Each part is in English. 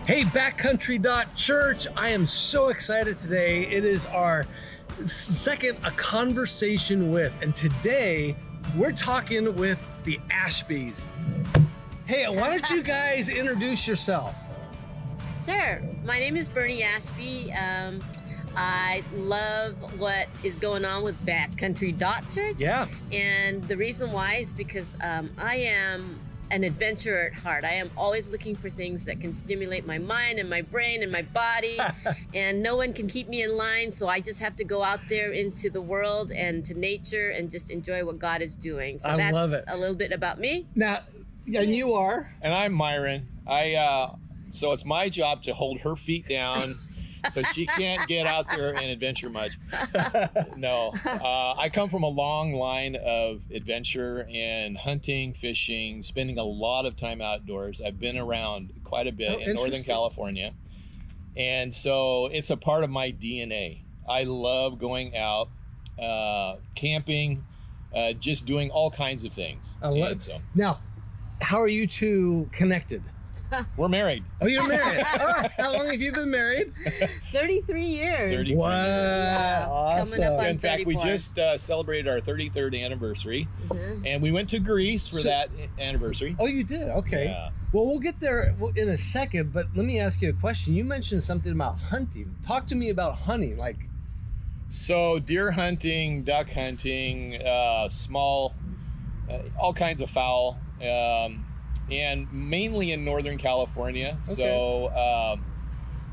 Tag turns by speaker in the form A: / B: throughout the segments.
A: Hey, backcountry.church. I am so excited today. It is our second A Conversation With, and today we're talking with the Ashbys. Hey, why don't you guys introduce yourself?
B: Sure. My name is Bernie Ashby. I love what is going on with backcountry.church.
A: Yeah.
B: And the reason why is because I am an adventurer at heart. I am always looking for things that can stimulate my mind and my brain and my body. And no one can keep me in line, so I just have to go out there into the world and to nature and just enjoy what God is doing. So
A: I love it.
B: A little bit about me.
A: Now, and you are?
C: And I'm Myron. So it's my job to hold her feet down so she can't get out there and adventure much. No, I come from a long line of adventure and hunting, fishing, spending a lot of time outdoors. I've been around quite a bit in Northern California. And so it's a part of my DNA. I love going out, camping, just doing all kinds of things.
A: Now, how are you two connected?
C: We're married.
A: Oh, you're married. How long have you been married?
B: 33 years.
C: 33
A: Wow.
B: Yeah,
A: Awesome.
B: coming up on
C: In fact,
B: 34.
C: we just celebrated our 33rd anniversary, and we went to Greece for that anniversary.
A: Oh, you did? Okay.
C: Yeah.
A: Well, we'll get there in a second, but let me ask you a question. You mentioned something about hunting. Talk to me about hunting.
C: So deer hunting, duck hunting, small, all kinds of fowl, and mainly in Northern California. Okay. So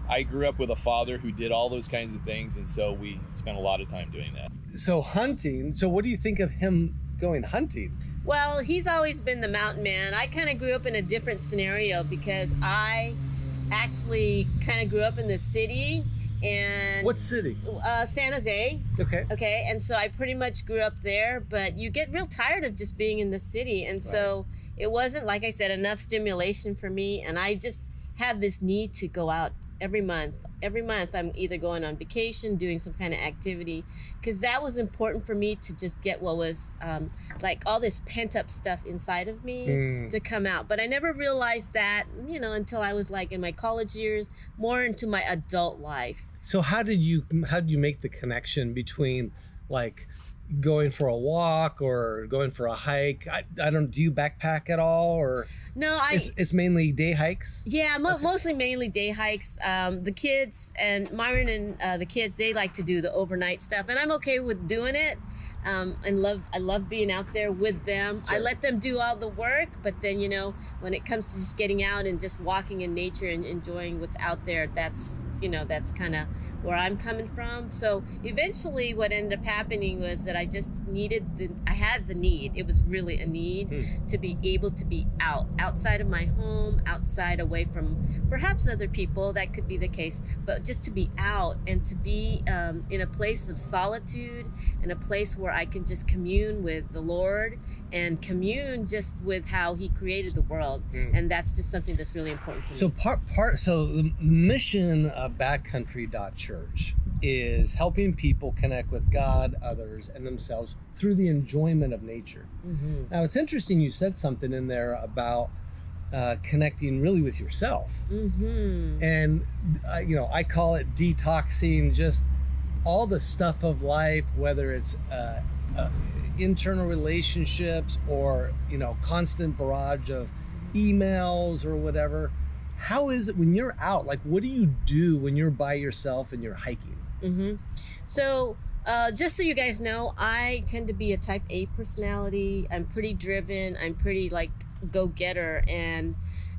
C: I grew up with a father who did all those kinds of things, and so we spent a lot of time doing that.
A: So hunting, so what do you think of him going hunting?
B: Well, he's always been the mountain man. I kind of grew up in a different scenario because I actually kind of grew up in the city. And
A: what city?
B: San Jose. Okay, and so I pretty much grew up there, but you get real tired of just being in the city, and so it wasn't, like I said, enough stimulation for me, and I just have this need to go out every month. Every month I'm either going on vacation, doing some kind of activity, because that was important for me to just get what was like all this pent up stuff inside of me to come out. But I never realized that, until I was like in my college years, more into my adult life.
A: So how did you make the connection between like going for a walk or going for a hike? I don't. Do you backpack at all, or
B: no?
A: It's mainly day hikes.
B: Yeah, mostly mainly day hikes. The kids and Myron and the kids, they like to do the overnight stuff, and I'm okay with doing it. I love being out there with them. Sure. I let them do all the work, but then when it comes to just getting out and just walking in nature and enjoying what's out there, that's kind of where I'm coming from. So eventually what ended up happening was that I just I had the need. It was really a need to be able to be outside of my home, outside, away from perhaps other people. That could be the case, but just to be out and to be in a place of solitude, in a place where I can just commune with the Lord and commune just with how He created the world. And that's just something that's really important for me.
A: So the mission of backcountry.church is helping people connect with God, others, and themselves through the enjoyment of nature. Now, it's interesting you said something in there about connecting really with yourself. And I call it detoxing just all the stuff of life, whether it's internal relationships or constant barrage of emails or whatever. How is it when you're out? Like, what do you do when you're by yourself and you're hiking?
B: So just so you guys know, I tend to be a type A personality. I'm pretty driven. I'm pretty like go-getter, and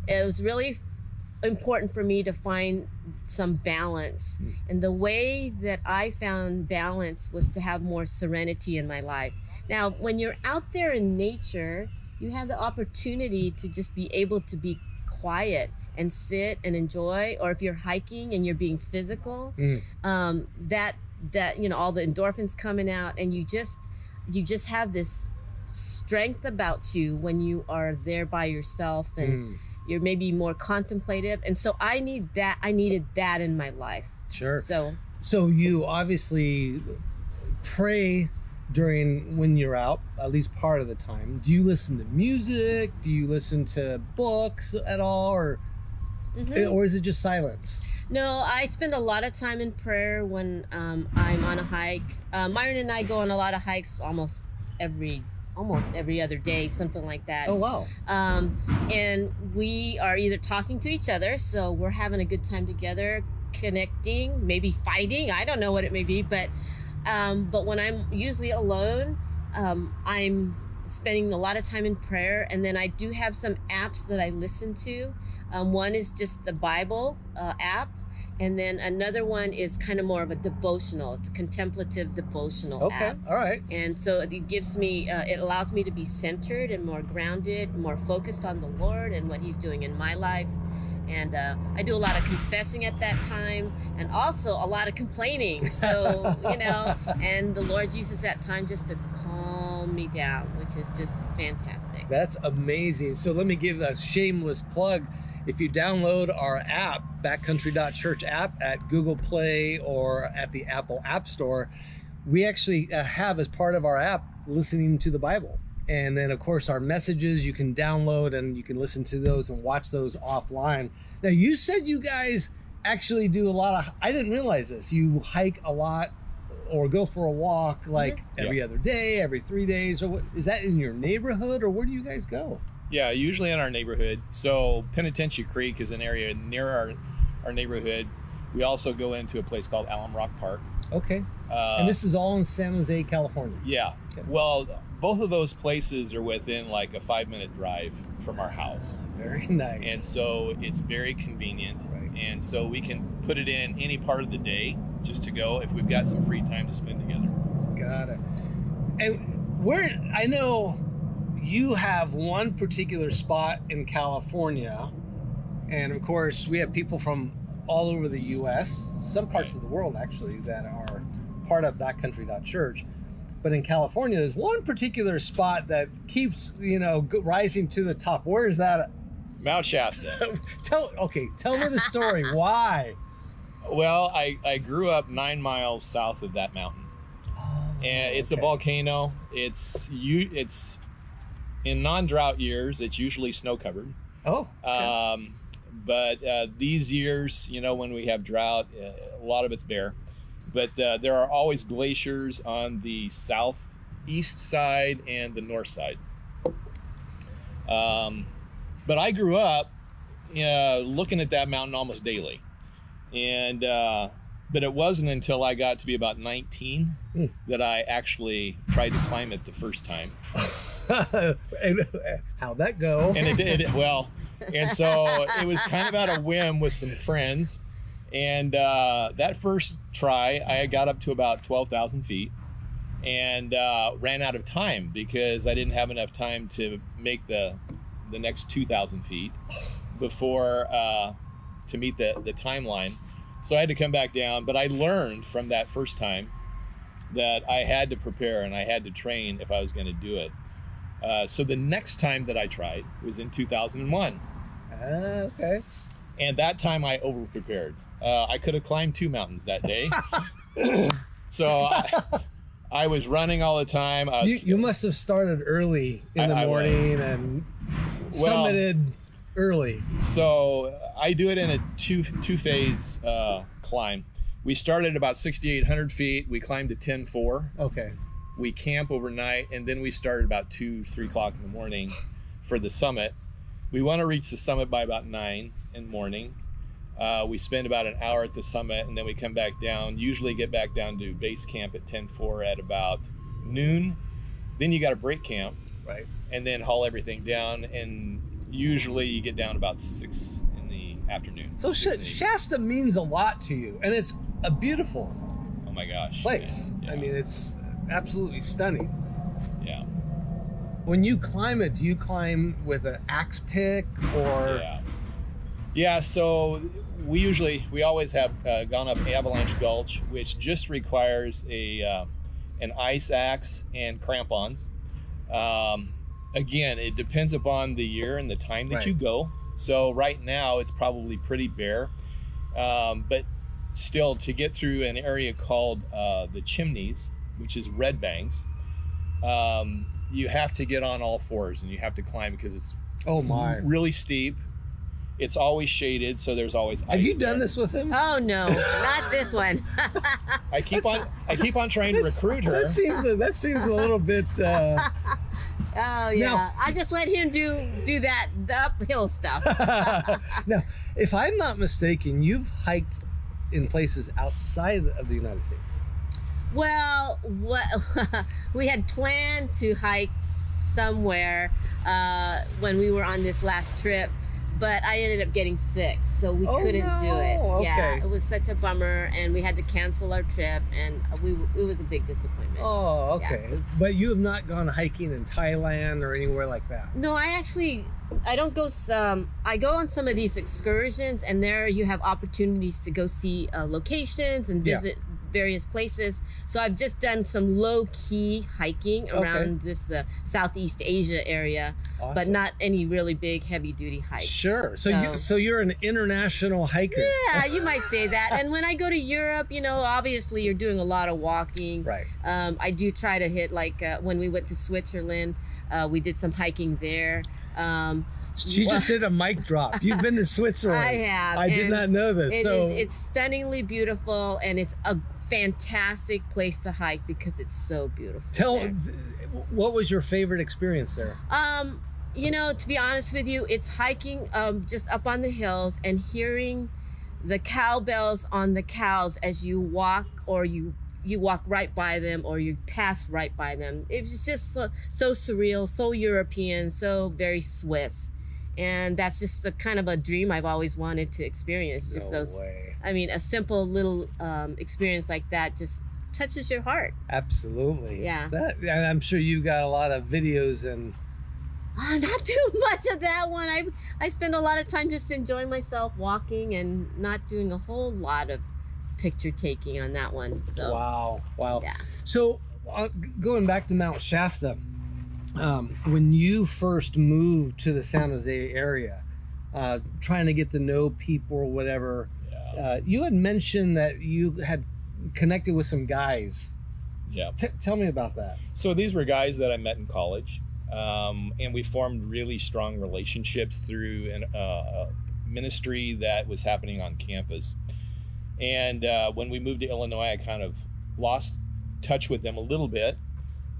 B: it was really important for me to find some balance. And the way that I found balance was to have more serenity in my life. Now, when you're out there in nature, you have the opportunity to just be able to be quiet and sit and enjoy. Or if you're hiking and you're being physical, that all the endorphins coming out, and you just have this strength about you when you are there by yourself, and you're maybe more contemplative. And so I needed that in my life.
A: Sure.
B: So
A: you obviously pray when you're out, at least part of the time. Do you listen to music? Do you listen to books at all? Or or is it just silence?
B: No, I spend a lot of time in prayer when I'm on a hike. Myron and I go on a lot of hikes almost every other day, something like that.
A: Oh, wow.
B: And we are either talking to each other, so we're having a good time together, connecting, maybe fighting. I don't know what it may be, but when I'm usually alone, I'm spending a lot of time in prayer. And then I do have some apps that I listen to. One is just a Bible app. And then another one is kind of more of a devotional. It's a contemplative devotional app.
A: Okay, all right.
B: And so it gives me, it allows me to be centered and more grounded, more focused on the Lord and what He's doing in my life. And I do a lot of confessing at that time, and also a lot of complaining. So, and the Lord uses that time just to calm me down, which is just fantastic.
A: That's amazing. So let me give a shameless plug. If you download our app, backcountry.church app at Google Play or at the Apple App Store, we actually have as part of our app listening to the Bible. And then, of course, our messages you can download and you can listen to those and watch those offline. Now, you said you guys actually do a lot of, I didn't realize this, you hike a lot or go for a walk like every other day, every 3 days, or what? Is that in your neighborhood, or where do you guys go?
C: Yeah, usually in our neighborhood. So Penitentiary Creek is an area near our neighborhood. We also go into a place called Alum Rock Park.
A: Okay. And this is all in San Jose, California?
C: Yeah. Okay. Well, both of those places are within like a 5-minute drive from our house.
A: Very nice.
C: And so it's very convenient. Right. And so we can put it in any part of the day just to go if we've got some free time to spend together.
A: Got it. And I know you have one particular spot in California, and of course we have people from all over the U.S., some parts of the world actually, that are part of backcountry.church. But in California, there's one particular spot that keeps, rising to the top. Where is that?
C: Mount Shasta.
A: Tell me the story. Why?
C: Well, I grew up 9 miles south of that mountain. And it's a volcano. It's in non-drought years, it's usually snow covered.
A: Oh. Okay.
C: But these years, when we have drought, a lot of it's bare. But there are always glaciers on the southeast side and the north side. But I grew up looking at that mountain almost daily. And but it wasn't until I got to be about 19 that I actually tried to climb it the first time.
A: And how'd that go?
C: And it did well. And so it was kind of out of whim with some friends. And that first try, I got up to about 12,000 feet and ran out of time because I didn't have enough time to make the next 2,000 feet before to meet the timeline. So I had to come back down. But I learned from that first time that I had to prepare and I had to train if I was going to do it. So the next time that I tried was in 2001.
A: Okay.
C: And that time I over-prepared. I could have climbed 2 mountains that day. So I was running all the time.
A: You must have started early in the morning and summited early.
C: So I do it in a two-phase climb. We started at about 6,800 feet. We climbed to 10,400.
A: Okay.
C: We camp overnight, and then we start about 2-3 o'clock in the morning for the summit. We want to reach the summit by about 9 in the morning. We spend about an hour at the summit, and then we come back down, usually get back down to base camp at 10,400 at about noon. Then you got to break camp,
A: right,
C: and then haul everything down, and usually you get down about 6 in the afternoon.
A: So Shasta means a lot to you, and it's a beautiful place.
C: Yeah.
A: I mean, it's absolutely stunning.
C: Yeah.
A: When you climb it, do you climb with an axe pick or?
C: Yeah. So we always have gone up Avalanche Gulch, which just requires an ice axe and crampons. Again, it depends upon the year and the time that you go. So right now it's probably pretty bare, but still to get through an area called the Chimneys, which is Red Banks, you have to get on all fours and you have to climb because it's really steep. It's always shaded, so there's always ice.
A: Have you done
C: there.
A: this with him?
B: Oh no, not this one.
C: I keep on trying to recruit her.
A: That seems a little bit.
B: Oh yeah,
A: Now-
B: I just let him do that the uphill stuff.
A: Now, if I'm not mistaken, you've hiked in places outside of the United States.
B: Well, what we had planned to hike somewhere when we were on this last trip, but I ended up getting sick, so we couldn't do it.
A: no.
B: Yeah,
A: Okay.
B: it was such a bummer, and we had to cancel our trip, and it was a big disappointment.
A: Oh, okay. But you have not gone hiking in Thailand or anywhere like that.
B: No, I don't go. I go on some of these excursions, and there you have opportunities to go see locations and
A: Yeah.
B: visit various places. So I've just done some low-key hiking around just the Southeast Asia area, but
A: Awesome.
B: not any really big, heavy-duty hikes.
A: Sure. So you're an international hiker.
B: Yeah, you might say that. And when I go to Europe, obviously you're doing a lot of walking.
A: Right.
B: I do try to hit, like when we went to Switzerland, we did some hiking there.
A: She just did a mic drop. You've been to Switzerland.
B: I have.
A: I did
B: and
A: not know this.
B: it's stunningly beautiful, and it's a fantastic place to hike because it's so beautiful.
A: What was your favorite experience there?
B: To be honest with you, it's hiking just up on the hills and hearing the cowbells on the cows as you walk, or you walk right by them, or you pass right by them. It was just so surreal, so European, so very Swiss. And that's just a kind of a dream I've always wanted to experience. Just
A: No
B: those,
A: way.
B: I mean, a simple little experience like that just touches your heart.
A: Absolutely.
B: Yeah.
A: And I'm sure you got a lot of videos and.
B: Not too much of that one. I spend a lot of time just enjoying myself walking and not doing a whole lot of picture taking on that one. So
A: Wow.
B: yeah.
A: So going back to Mount Shasta, when you first moved to the San Jose area, trying to get to know people or whatever, you had mentioned that you had connected with some guys.
C: Yeah.
A: Tell me about that.
C: So these were guys that I met in college, and we formed really strong relationships through a ministry that was happening on campus. And when we moved to Illinois, I kind of lost touch with them a little bit.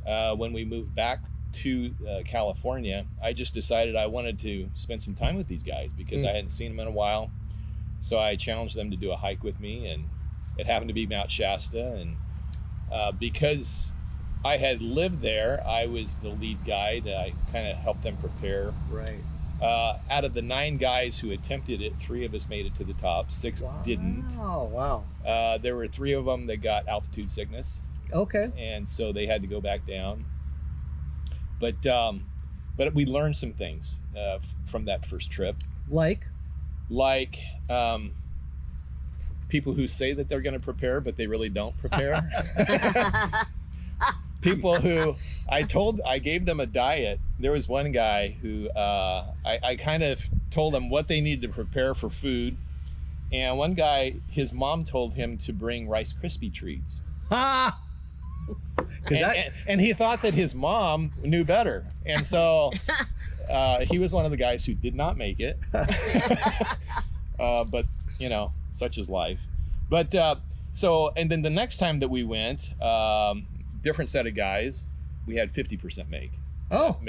C: When we moved back to California, I just decided I wanted to spend some time with these guys because I hadn't seen them in a while. So I challenged them to do a hike with me, and it happened to be Mount Shasta. And because I had lived there, I was the lead guide. I kind of helped them prepare.
A: Right.
C: Out of the 9 guys who attempted it, 3 of us made it to the top, 6 didn't.
A: Oh, wow.
C: There were 3 of them that got altitude sickness,
A: Okay.
C: and so they had to go back down. But we learned some things from that first trip,
A: Like?
C: People who say that they're going to prepare, but they really don't prepare. People who I gave them a diet. There was one guy who I kind of told him what they needed to prepare for food. And one guy, his mom told him to bring Rice Krispie treats.
A: Ha!
C: And he thought that his mom knew better. And so he was one of the guys who did not make it. But, such is life. But and then the next time that we went, different set of guys, we had 50% make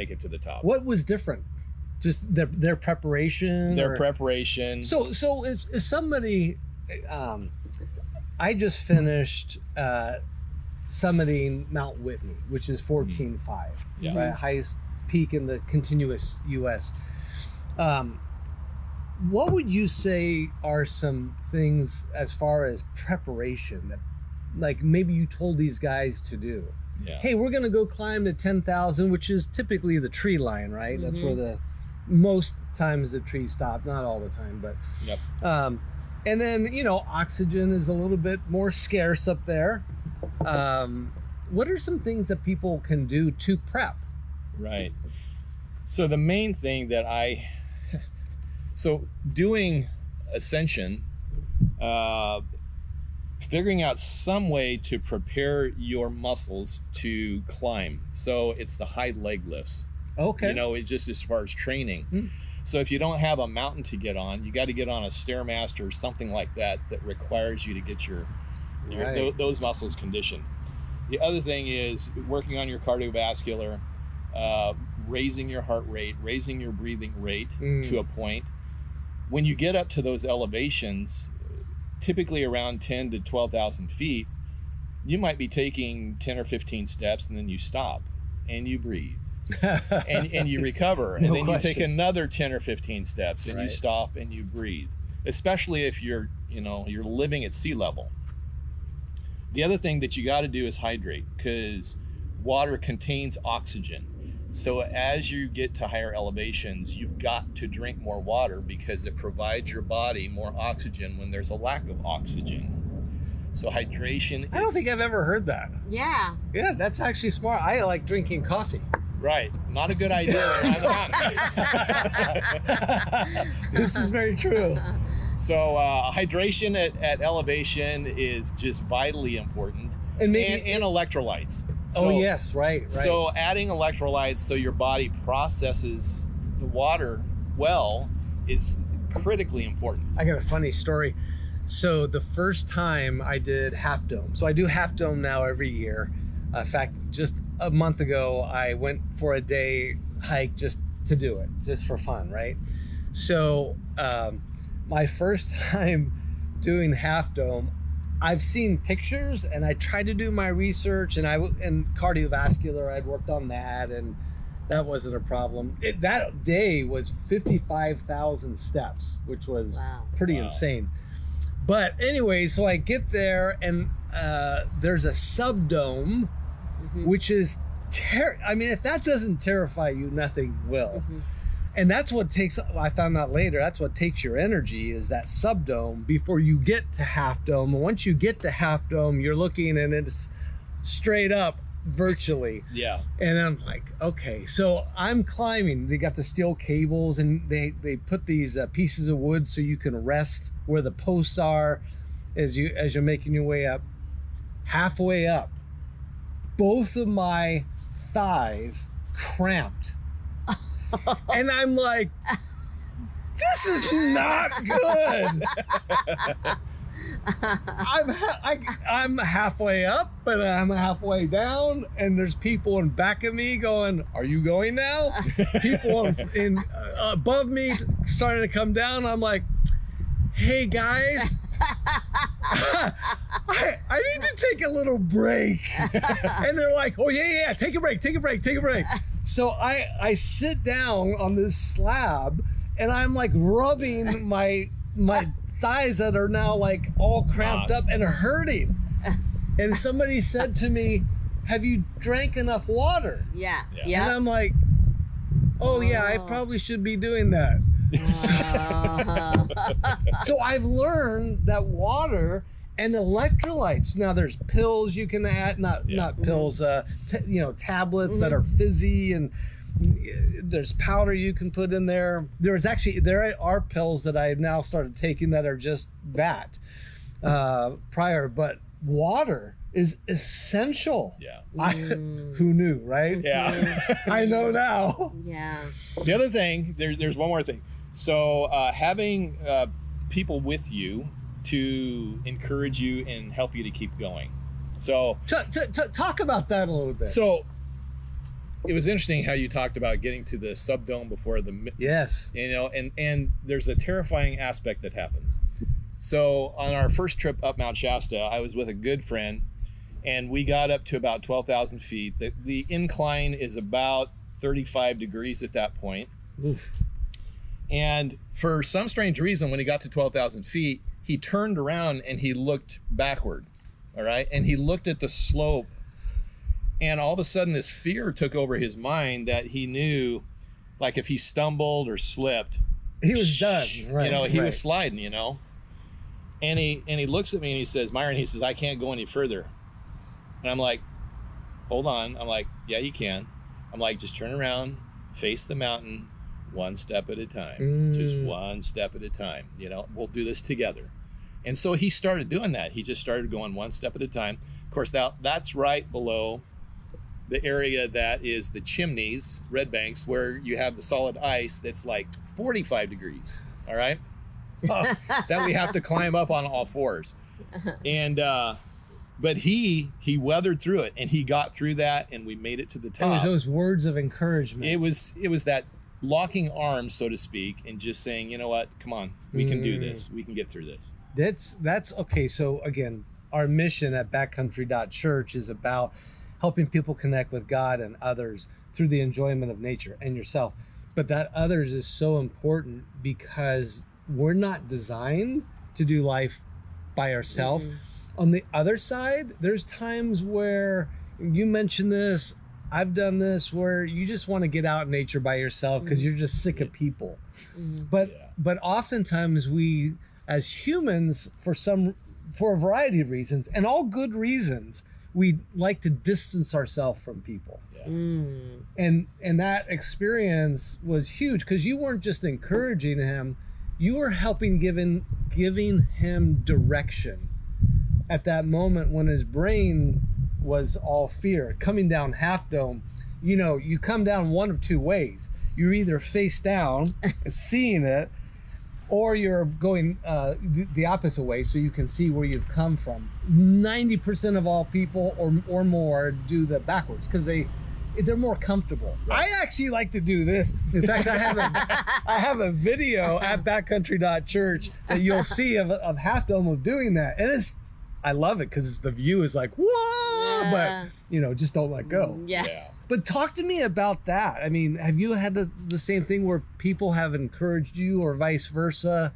C: it to the top.
A: What was different? Just their preparation?
C: Preparation.
A: So if somebody, I just finished summiting Mount Whitney, which is 14.5, right? Highest peak in the continuous U.S. What would you say are some things as far as preparation that, like, maybe you told these guys to do?
C: Yeah.
A: Hey, we're going to go climb to 10,000, which is typically the tree line, right? That's where most times the trees stop, not all the time, but.
C: Yep.
A: And then, oxygen is a little bit more scarce up there. What are some things that people can do to prep?
C: Right. So the main thing that doing ascension, figuring out some way to prepare your muscles to climb. So it's the high leg lifts.
A: Okay.
C: It's just as far as training. So if you don't have a mountain to get on, you got to get on a Stairmaster or something like that requires you to get those muscles conditioned. The other thing is working on your cardiovascular, raising your heart rate, raising your breathing rate to a point. When you get up to those elevations, typically around 10 to 12,000 feet, you might be taking 10 or 15 steps and then you stop and you breathe. and you recover, and then you take another 10 or 15 steps and you stop and you breathe, especially if you're living at sea level. The other thing that you got to do is hydrate, because water contains oxygen. So as you get to higher elevations, you've got to drink more water because it provides your body more oxygen when there's a lack of oxygen. So hydration
A: I don't think I've ever heard that.
B: Yeah.
A: Yeah, that's actually smart. I like drinking coffee.
C: Right. Not a good idea.
A: This is very true.
C: So hydration at elevation is just vitally important. And electrolytes. So,
A: yes, right.
C: So adding electrolytes so your body processes the water well is critically important.
A: I got a funny story. So the first time I did Half Dome, so I do Half Dome now every year. In fact, just a month ago, I went for a day hike just to do it, just for fun, right? So my first time doing Half Dome, I've seen pictures and I tried to do my research, and cardiovascular, I'd worked on that, and that wasn't a problem. That day was 55,000 steps, which was pretty insane. But anyway, so I get there, and there's a subdome, which is, I mean, if that doesn't terrify you, nothing will. And that's what I found out later, that's what takes your energy, is that subdome before you get to Half Dome. And once you get to Half Dome, you're looking and it's straight up virtually.
C: Yeah.
A: And I'm like, okay, so I'm climbing. They got the steel cables, and they put these pieces of wood so you can rest where the posts are as you're making your way up. Halfway up, both of my thighs cramped. And I'm like, this is not good. I'm halfway up, but I'm halfway down, and there's people in back of me going, "Are you going now?" People above me starting to come down. I'm like, "Hey guys, I need to take a little break." And they're like, "Oh yeah, take a break." So I sit down on this slab, and I'm like rubbing my thighs that are now like all cramped up and hurting. And somebody said to me, "Have you drank enough water?"
B: Yeah.
A: And I'm like, oh yeah, I probably should be doing that. So I've learned that water and electrolytes, now there's pills you can add, not pills, tablets that are fizzy, and there's powder you can put in there. There are pills that I've now started taking that are just that prior, but water is essential.
C: Yeah.
A: Who knew, right?
C: Yeah.
A: I know now.
B: Yeah.
C: The other thing, there's one more thing. So having people with you to encourage you and help you to keep going. So
A: talk about that a little bit.
C: So it was interesting how you talked about getting to the subdome before the and there's a terrifying aspect that happens. So on our first trip up Mount Shasta, I was with a good friend, and we got up to about 12,000 feet. The incline is about 35 degrees at that point.
A: Oof.
C: And for some strange reason, when he got to 12,000 feet, he turned around and he looked backward, all right? And he looked at the slope, and all of a sudden this fear took over his mind that he knew, like, if he stumbled or slipped,
A: he was done. Right,
C: he was sliding, And he looks at me and he says, "Myron," he says, "I can't go any further." And I'm like, hold on. I'm like, yeah, you can. I'm like, just turn around, face the mountain, one step at a time. Just one step at a time. We'll do this together. And so he started doing that. He just started going one step at a time. Of course, that's right below the area that is the Chimneys, Red Banks, where you have the solid ice that's like 45 degrees, all right? That we have to climb up on all fours. And but he weathered through it, and he got through that, and we made it to the top.
A: It was those words of encouragement.
C: It was that locking arms, so to speak, and just saying, you know what, come on, we can do this. We can get through this.
A: That's okay. So again, our mission at backcountry.church is about helping people connect with God and others through the enjoyment of nature and yourself. But that others is so important because we're not designed to do life by ourselves. On the other side, there's times where you mentioned this, I've done this, where you just want to get out in nature by yourself because you're just sick of people. But oftentimes we, as humans, for a variety of reasons, and all good reasons, we like to distance ourselves from people. And that experience was huge because you weren't just encouraging him, you were helping giving him direction at that moment when his brain was all fear. Coming down Half Dome, you come down one of two ways. You're either face down, seeing it, or you're going the opposite way so you can see where you've come from. 90% of all people or more do the backwards because they're more comfortable. Right. I actually like to do this. In fact, I have a video at backcountry.church that you'll see of Half Dome of doing that. And I love it because the view is like, whoa, but just don't let go.
B: Yeah.
A: But talk to me about that. I mean, have you had the same thing where people have encouraged you or vice versa?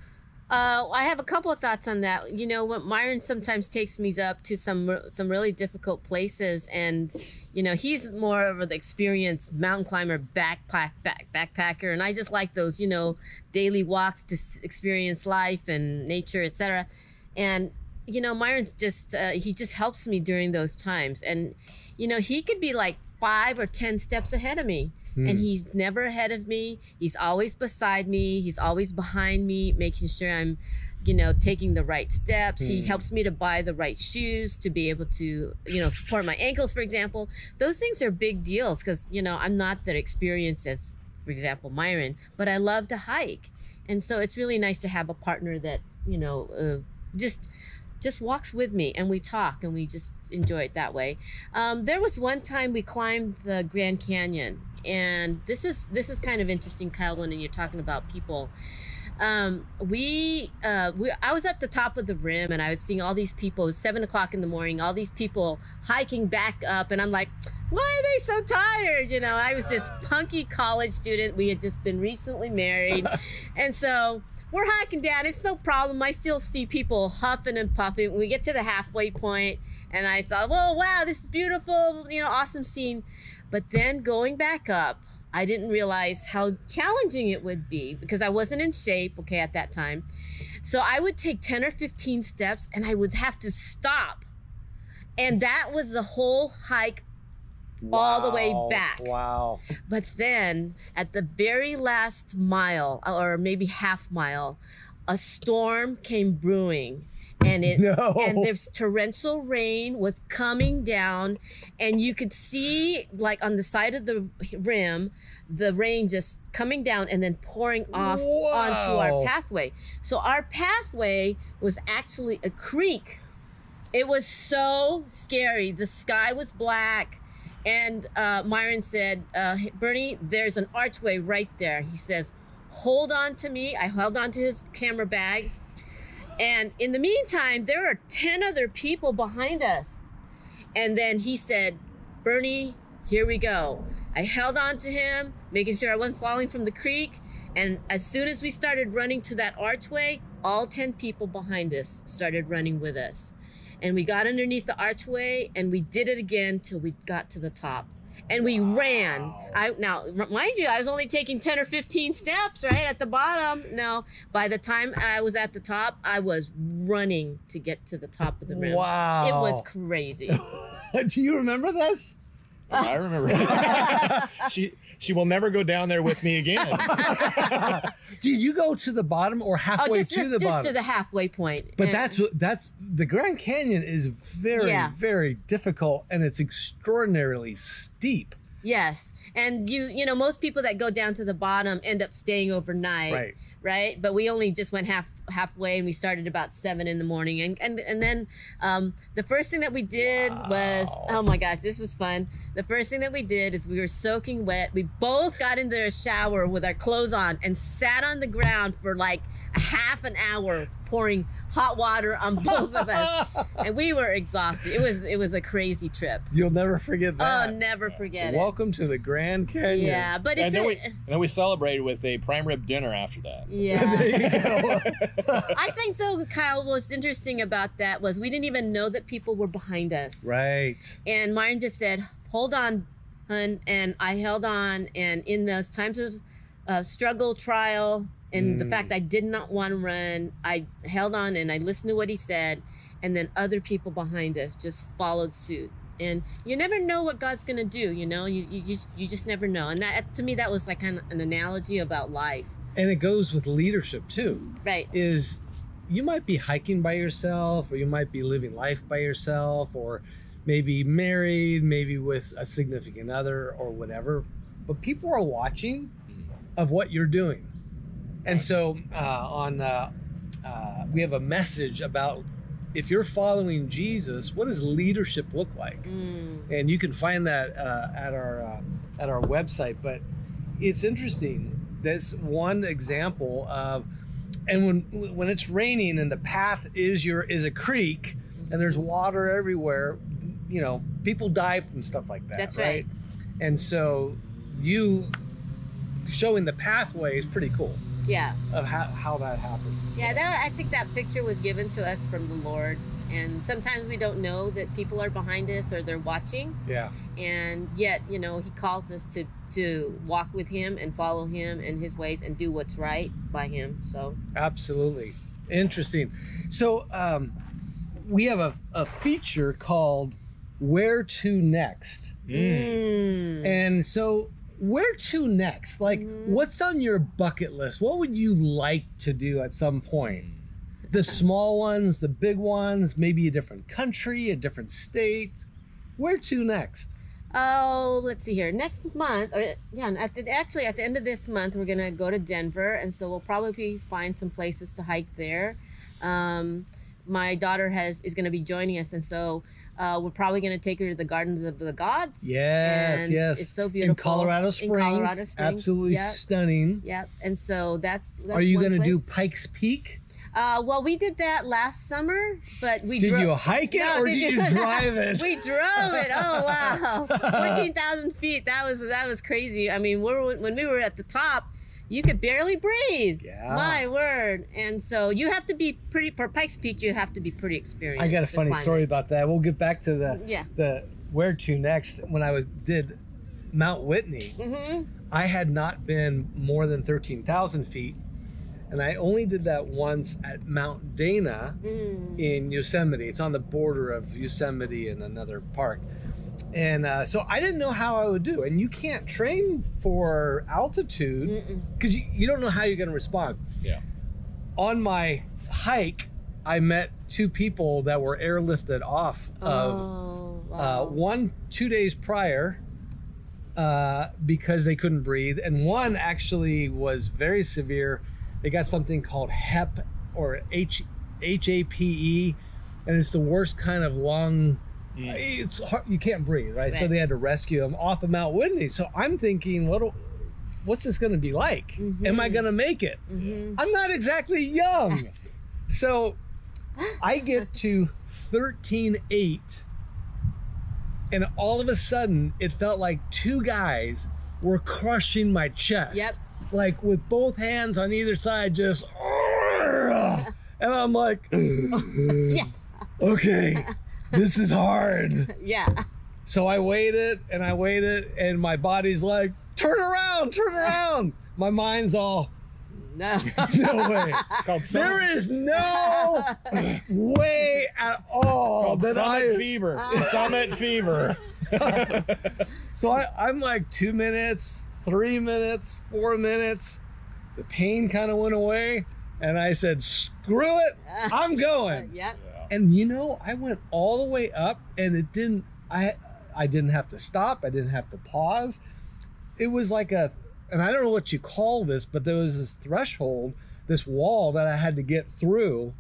B: I have a couple of thoughts on that. What Myron sometimes takes me up to some really difficult places, and he's more of an experienced mountain climber, backpacker, and I just like those daily walks to experience life and nature, etc. And Myron's he just helps me during those times, and he could be like 5 or 10 steps ahead of me. And he's never ahead of me. He's always beside me. He's always behind me, making sure I'm, taking the right steps. He helps me to buy the right shoes to be able to, support my ankles, for example. Those things are big deals because, I'm not that experienced as, for example, Myron, but I love to hike. And so it's really nice to have a partner that, just walks with me, and we talk and we just enjoy it that way. There was one time we climbed the Grand Canyon, and this is kind of interesting, Kyle, when you're talking about people. I was at the top of the rim, and I was seeing all these people. It was 7:00 in the morning, all these people hiking back up, and I'm like, why are they so tired? I was this punky college student. We had just been recently married, and so we're hiking down. It's no problem. I still see people huffing and puffing. We get to the halfway point, and I thought, well, wow, this is beautiful, awesome scene. But then going back up, I didn't realize how challenging it would be because I wasn't in shape, at that time. So I would take 10 or 15 steps, and I would have to stop. And that was the whole hike. Wow. All the way back.
A: Wow.
B: But then at the very last mile, or maybe half mile, a storm came brewing, and there's torrential rain was coming down, and you could see, like, on the side of the rim, the rain just coming down and then pouring off onto our pathway. So our pathway was actually a creek. It was so scary. The sky was black. And Myron said, Bernie, there's an archway right there. He says, hold on to me. I held on to his camera bag. And in the meantime, there are 10 other people behind us. And then he said, Bernie, here we go. I held on to him, making sure I wasn't falling from the creek. And as soon as we started running to that archway, all 10 people behind us started running with us. And we got underneath the archway, and we did it again till we got to the top. And we ran. Now, mind you, I was only taking 10 or 15 steps, right, at the bottom. No, by the time I was at the top, I was running to get to the top of the rim.
A: Wow.
B: It was crazy.
A: Do you remember this?
C: I remember. She will never go down there with me again.
A: Did you go to the bottom or halfway to the bottom?
B: Just to the halfway point.
A: But that's the Grand Canyon is very, very difficult, and it's extraordinarily steep.
B: Yes. And you know, most people that go down to the bottom end up staying overnight. Right. But we only just went halfway, and we started about 7 in the morning. And then the first thing that we did was, oh my gosh, this was fun. The first thing that we did is we were soaking wet. We both got into a shower with our clothes on and sat on the ground for like a half an hour pouring hot water on both of us. And we were exhausted. It was a crazy trip.
A: You'll never forget that.
B: Oh, never forget it.
A: Welcome to the Grand Canyon.
B: Yeah, but it's...
C: And then we celebrated with a prime rib dinner after that.
B: Yeah.
A: There you go.
B: I think, though, Kyle, what's interesting about that was we didn't even know that people were behind us.
A: Right.
B: And Myron just said, hold on, hun. And I held on. And in those times of struggle, trial, and the fact I did not want to run, I held on and I listened to what he said. And then other people behind us just followed suit. And you never know what God's going to do, you know? You just never know. And that, to me, that was like kind of an analogy about life.
A: And it goes with leadership too.
B: Right.
A: Is you might be hiking by yourself, or you might be living life by yourself, or maybe married, maybe with a significant other or whatever. But people are watching of what you're doing. And so we have a message about, if you're following Jesus, what does leadership look like? And you can find that at our website. But it's interesting. That's one example of, and when it's raining and the path is a creek and there's water everywhere, you know, people die from stuff like that.
B: That's right.
A: And so you showing the pathway is pretty cool.
B: Yeah.
A: Of how that happened.
B: Yeah, I think that picture was given to us from the Lord. And sometimes we don't know that people are behind us or they're watching.
A: Yeah. And
B: yet, you know, he calls us to walk with him and follow him in his ways and do what's right by him. So absolutely.
A: Interesting. So we have a feature called Where to Next. And so where to next? Like, what's on your bucket list? What would you like to do at some point? The small ones, the big ones, maybe a different country, a different state. Where to next?
B: Oh, let's see here. Next month, at the end of this month, we're gonna go to Denver, and so we'll probably find some places to hike there. My daughter is gonna be joining us, and so we're probably gonna take her to the Gardens of the Gods.
A: Yes,
B: and
A: yes.
B: It's so beautiful.
A: In Colorado Springs. Absolutely stunning.
B: Yep. And so that's
A: Are you
B: one
A: gonna
B: place.
A: do Pikes Peak?
B: Well, we did that last summer, but we
A: Did you hike it or did you drive it?
B: We drove it. Oh wow, 14,000 feet. That was crazy. I mean, when we were at the top, you could barely breathe.
A: Yeah.
B: My word. And so you have to be for Pikes Peak. You have to be pretty experienced.
A: I got a funny story about that. We'll get back to the where to next. When I did Mount Whitney, I had not been more than 13,000 feet. And I only did that once at Mount Dana in Yosemite. It's on the border of Yosemite and another park. And so I didn't know how I would do. And you can't train for altitude because you don't know how you're going to respond.
C: Yeah.
A: On my hike, I met 2 people that were airlifted off of one 2 days prior because they couldn't breathe. And one actually was very severe. They got something called HEP or HAPE, and it's the worst kind of lung. It's hard, you can't breathe, right? So they had to rescue him off of Mount Whitney. So I'm thinking, what's this going to be like? Am I going to make it? I'm not exactly young. So I get to 13.8, and all of a sudden it felt like 2 guys were crushing my chest.
B: Yep.
A: Like with both hands on either side, just, and I'm like, okay, this is hard.
B: Yeah.
A: So I waited, and my body's like, turn around. My mind's all,
B: no
A: way. There is no way at all.
C: It's called Summit Fever. Summit Fever.
A: So I'm like 2 minutes, 3 minutes, 4 minutes. The pain kind of went away, and I said, screw it, I'm going.
B: Yep.
A: And you know, I went all the way up, and it didn't, I didn't have to stop. I didn't have to pause. It was like and I don't know what you call this, but there was this threshold, this wall that I had to get through.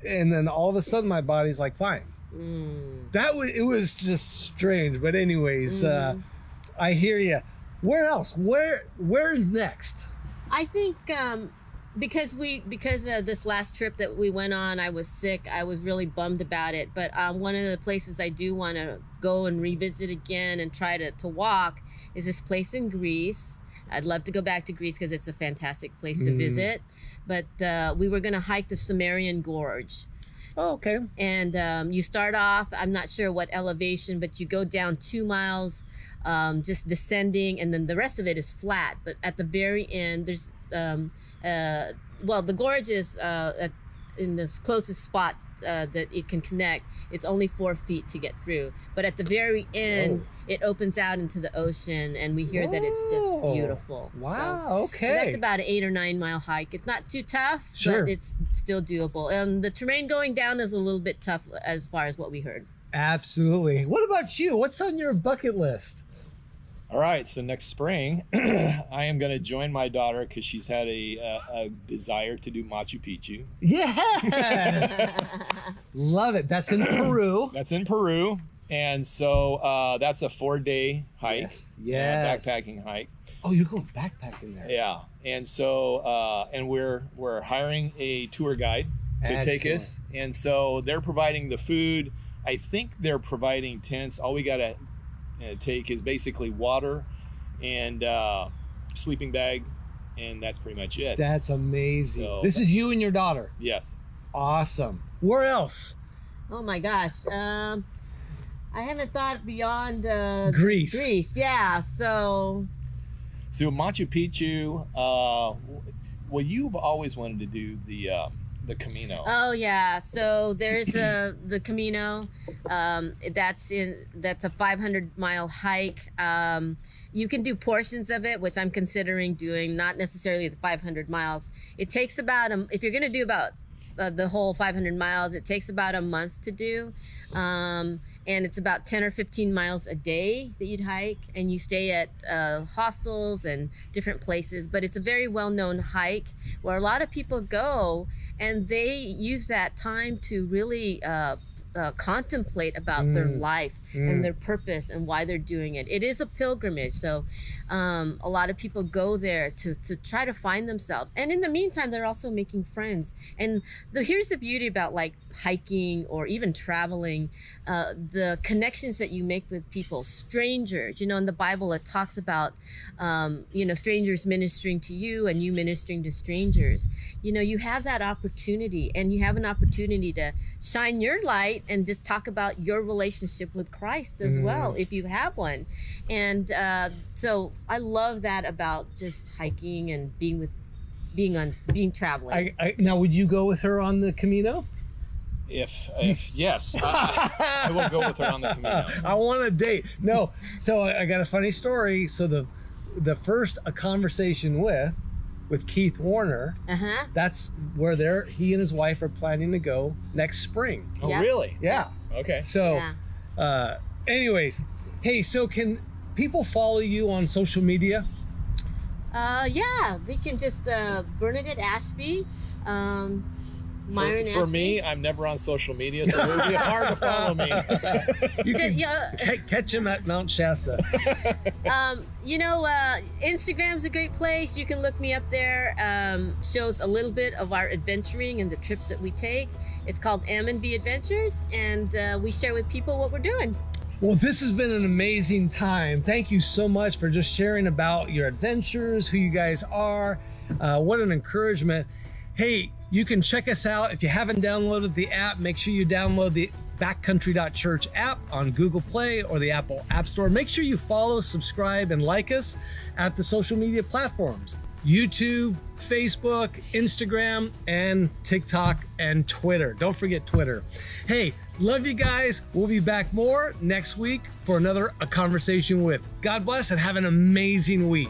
A: And then all of a sudden my body's like, fine. It was just strange. But anyways, I hear you. Where else? Where's next?
B: I think because of this last trip that we went on, I was sick. I was really bummed about it. But one of the places I do want to go and revisit again and try to walk is this place in Greece. I'd love to go back to Greece because it's a fantastic place to visit. But we were going to hike the Sumerian Gorge.
A: Oh, okay.
B: And you start off, I'm not sure what elevation, but you go down 2 miles, just descending, and then the rest of it is flat. But at the very end, there's, the gorge is in this closest spot that it can connect. It's only 4 feet to get through. But at the very end, it opens out into the ocean, and we hear that it's just beautiful.
A: Wow,
B: so,
A: okay.
B: So that's about an 8 or 9 mile hike. It's not too tough,
A: sure,
B: but it's still doable. The terrain going down is a little bit tough as far as what we heard.
A: Absolutely. What about you? What's on your bucket list?
C: All right, so next spring, I am going to join my daughter because she's had a desire to do Machu Picchu.
A: Yeah, love it. That's in Peru.
C: That's in Peru, and so that's a 4-day hike.
A: Yes.
C: Backpacking hike.
A: Oh, you're going backpacking there?
C: Yeah, and so and we're hiring a tour guide to take us, and so they're providing the food. I think they're providing tents. All we gotta take is basically water and sleeping bag, and that's pretty much it.
A: That's amazing.
C: So,
A: this is you and your daughter?
C: Yes.
A: Awesome. Where else?
B: Oh my gosh, I haven't thought beyond
A: Greece.
B: Yeah, so
C: Machu Picchu, well, you've always wanted to do the Camino.
B: Oh yeah, so there's the Camino. That's a 500-mile hike. You can do portions of it, which I'm considering doing, not necessarily the 500 miles. It takes about if you're going to do about the whole 500 miles, it takes about a month to do. And it's about 10 or 15 miles a day that you'd hike, and you stay at hostels and different places. But it's a very well-known hike where a lot of people go, and they use that time to really contemplate about their life and their purpose and why they're doing it. It is a pilgrimage, so a lot of people go there to try to find themselves, and in the meantime they're also making friends. And here's the beauty about like hiking or even traveling, the connections that you make with people, strangers. In the Bible it talks about strangers ministering to you and you ministering to strangers. You have that opportunity, and you have an opportunity to shine your light and just talk about your relationship with Christ as well, if you have one. And so I love that about just hiking and being traveling.
A: Now, would you go with her on the Camino?
C: If yes, I will go with her on the Camino.
A: I want a date. No, so I got a funny story. So the first conversation with Keith Warner, that's where he and his wife are planning to go next spring.
C: Oh, really?
A: Yeah.
C: Okay.
A: So, anyways, hey, so can people follow you on social media?
B: Yeah, they can just Bernadette Ashby, Myron Ashby.
C: For me, I'm never on social media, so it would be hard to follow me.
A: You can catch him at Mount Shasta.
B: Instagram's a great place. You can look me up there. Shows a little bit of our adventuring and the trips that we take. It's called M&B Adventures, and we share with people what we're doing.
A: Well, this has been an amazing time. Thank you so much for just sharing about your adventures, who you guys are. What an encouragement. Hey, you can check us out. If you haven't downloaded the app, make sure you download the backcountry.church app on Google Play or the Apple App Store. Make sure you follow, subscribe, and like us at the social media platforms: YouTube, Facebook, Instagram, and TikTok and Twitter. Don't forget Twitter. Hey, Love you guys. We'll be back more next week for another A Conversation With. God bless and have an amazing week.